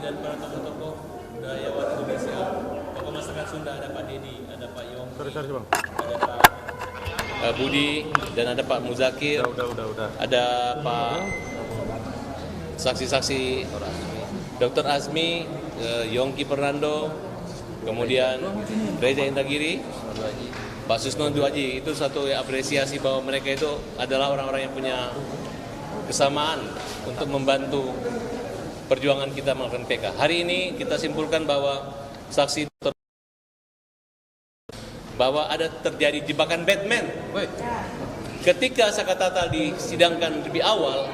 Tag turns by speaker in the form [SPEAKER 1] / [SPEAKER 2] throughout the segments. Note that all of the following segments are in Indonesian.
[SPEAKER 1] dan para tokoh-tokoh budayawan Indonesia, tokoh masyarakat Sunda, ada Pak Dedi, ada Pak Yong, ada Pak Budi, dan ada Pak Muzakir, ada Pak saksi-saksi Dr. Azmi, Yongki Fernando, kemudian Reza Indragiri, Pak Susno Duaji. Itu satu apresiasi bahwa mereka itu adalah orang-orang yang punya kesamaan untuk membantu perjuangan kita melakukan PK. Hari ini kita simpulkan bahwa saksi bahwa ada terjadi jebakan Batman. Ketika Sakatata disidangkan lebih awal,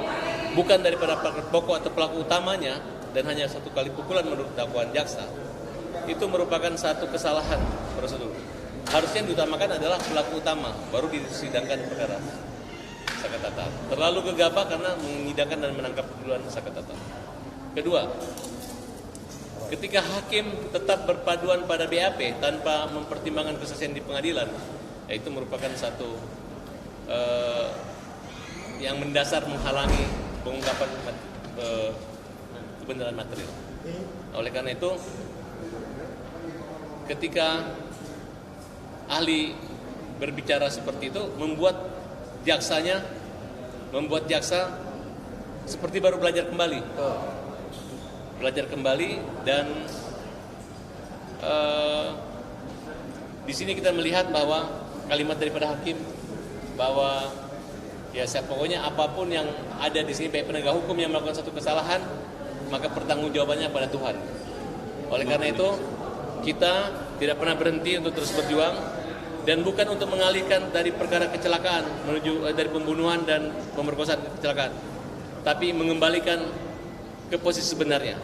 [SPEAKER 1] bukan daripada pokok atau pelaku utamanya, dan hanya satu kali pukulan menurut dakwaan jaksa, itu merupakan satu kesalahan prosedur. Harusnya yang diutamakan adalah pelaku utama, baru disidangkan perkara Sakatata. Terlalu gegabah karena menyidangkan dan menangkap duluan Sakatata. Kedua, ketika hakim tetap berpaduan pada BAP tanpa mempertimbangkan kesaksian di pengadilan, itu merupakan satu yang mendasar menghalangi pengungkapan kebenaran material. Oleh karena itu, ketika ahli berbicara seperti itu, membuat jaksa seperti baru belajar kembali. Dan di sini kita melihat bahwa kalimat daripada hakim bahwa ya pokoknya apapun yang ada di sini, baik penegak hukum yang melakukan satu kesalahan, maka pertanggungjawabannya pada Tuhan. Oleh karena itu, kita tidak pernah berhenti untuk terus berjuang, dan bukan untuk mengalihkan dari perkara kecelakaan menuju dari pembunuhan dan pemerkosaan kecelakaan, tapi mengembalikan ke posisi sebenarnya.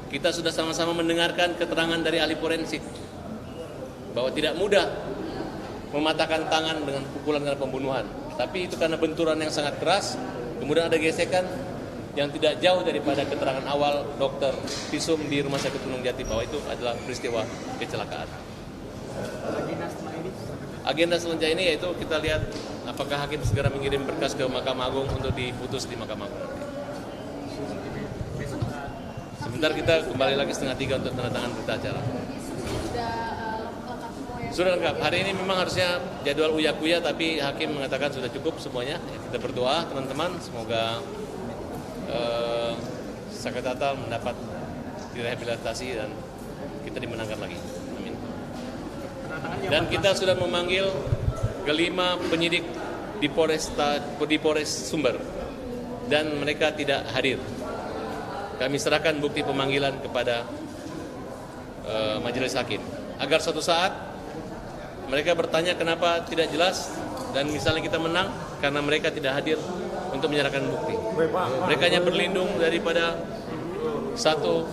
[SPEAKER 1] Kita sudah sama-sama mendengarkan keterangan dari ahli forensik bahwa tidak mudah mematahkan tangan dengan pukulan karena pembunuhan, tapi itu karena benturan yang sangat keras, kemudian ada gesekan yang tidak jauh daripada keterangan awal dokter visum di Rumah Sakit Gunung Jati bahwa itu adalah peristiwa kecelakaan. Agenda selanjutnya ini yaitu kita lihat apakah hakim segera mengirim berkas ke Mahkamah Agung untuk diputus di Mahkamah Agung nanti. Sebentar kita kembali lagi 2:30 untuk tanda tangan berita acara. Sudah lengkap. Hari ini memang harusnya jadwal uya-kuya, tapi hakim mengatakan sudah cukup semuanya. Kita berdoa teman-teman, semoga Sakatata mendapat direhabilitasi dan kita dimenangkan lagi. Amin. Dan kita sudah memanggil kelima penyidik di Polres Sumber dan mereka tidak hadir. Kami serahkan bukti pemanggilan kepada majelis hakim agar suatu saat mereka bertanya kenapa tidak jelas, dan misalnya kita menang karena mereka tidak hadir untuk menyerahkan bukti. Mereka hanya berlindung daripada satu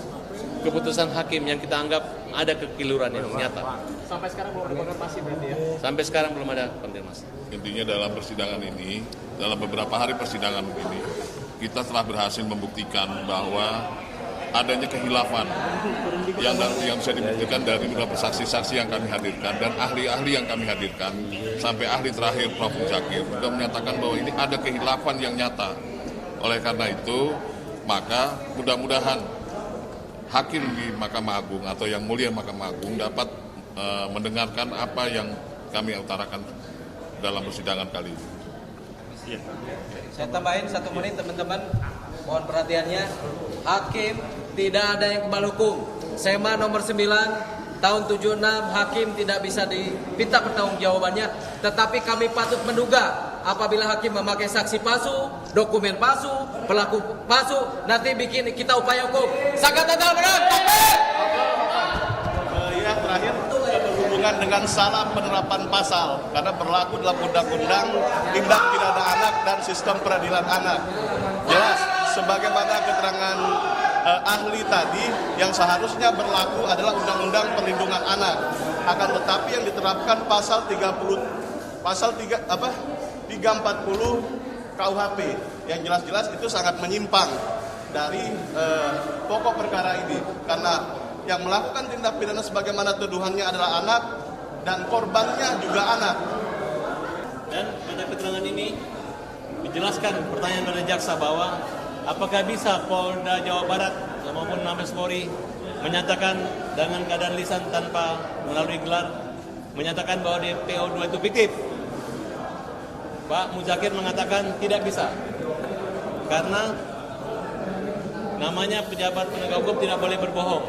[SPEAKER 1] keputusan hakim yang kita anggap ada kekeliruan yang nyata.
[SPEAKER 2] Sampai sekarang belum ada konfirmasi berarti ya?
[SPEAKER 1] Sampai sekarang belum ada konfirmasi.
[SPEAKER 3] Intinya dalam persidangan ini, dalam beberapa hari persidangan ini, kita telah berhasil membuktikan bahwa adanya kehilafan yang bisa dibuktikan dari beberapa saksi-saksi yang kami hadirkan dan ahli-ahli yang kami hadirkan, sampai ahli terakhir Prof. Muzakir juga menyatakan bahwa ini ada kehilafan yang nyata. Oleh karena itu, maka mudah-mudahan hakim di Mahkamah Agung atau yang mulia Mahkamah Agung dapat mendengarkan apa yang kami utarakan dalam persidangan kali ini.
[SPEAKER 4] Saya tambahin 1 menit teman-teman, mohon perhatiannya. Hakim tidak ada yang kebal hukum. SEMA nomor 9 tahun 76, hakim tidak bisa diminta pertanggungjawabannya, tetapi kami patut menduga apabila hakim memakai saksi palsu, dokumen palsu, pelaku palsu, nanti bikin kita upaya hukum. Sakatata menang.
[SPEAKER 5] Ya, terakhir berhubungan dengan salah penerapan pasal karena berlaku dalam undang-undang tindak pidana anak dan sistem peradilan anak. Jelas sebagaimana keterangan ahli tadi, yang seharusnya berlaku adalah undang-undang perlindungan anak. Akan tetapi yang diterapkan pasal 340 KUHP yang jelas-jelas itu sangat menyimpang dari pokok perkara ini, karena yang melakukan tindak pidana sebagaimana tuduhannya adalah anak dan korbannya juga anak.
[SPEAKER 1] Dan pada keterangan ini dijelaskan pertanyaan dari jaksa bahwa apakah bisa Polda Jawa Barat maupun Mabes Polri menyatakan dengan keadaan lisan tanpa melalui gelar, menyatakan bahwa DPO 2 itu fiktif. Pak Muzakir mengatakan tidak bisa, karena namanya pejabat penegak hukum tidak boleh berbohong,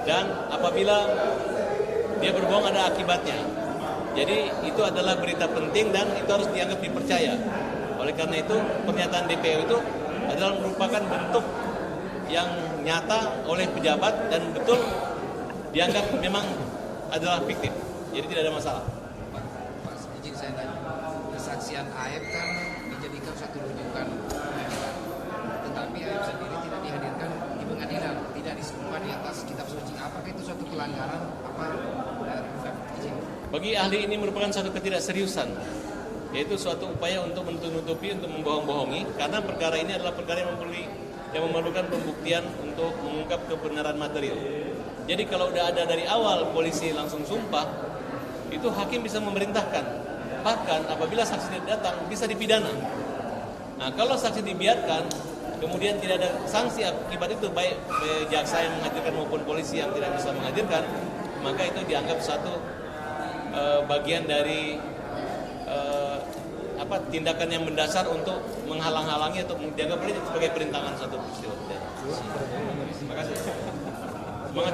[SPEAKER 1] dan apabila dia berbohong ada akibatnya. Jadi itu adalah berita penting dan itu harus dianggap dipercaya. Oleh karena itu pernyataan DPO itu adalah merupakan bentuk yang nyata oleh pejabat dan betul dianggap memang adalah fiktif. Jadi tidak ada masalah.
[SPEAKER 6] Pak, izin saya tanya, kesaksian AF kan dijadikan satu rujukan, tetapi AF sendiri tidak dihadirkan di pengadilan, tidak disebutkan di atas kitab suci. Apakah itu suatu pelanggaran? Izin.
[SPEAKER 1] Bagi ahli ini merupakan suatu ketidakseriusan, yaitu suatu upaya untuk menutupi, untuk membohong-bohongi, karena perkara ini adalah perkara yang memerlukan pembuktian untuk mengungkap kebenaran material. Jadi kalau udah ada dari awal polisi langsung sumpah, itu hakim bisa memerintahkan. Bahkan apabila saksi tidak datang bisa dipidana. Nah kalau saksi dibiarkan, kemudian tidak ada sanksi akibat itu, baik jaksa yang menghadirkan maupun polisi yang tidak bisa menghadirkan, maka itu dianggap satu bagian dari tindakan yang mendasar untuk menghalang-halangi atau dianggap sebagai perintangan suatu peristiwa pidana. Terima kasih.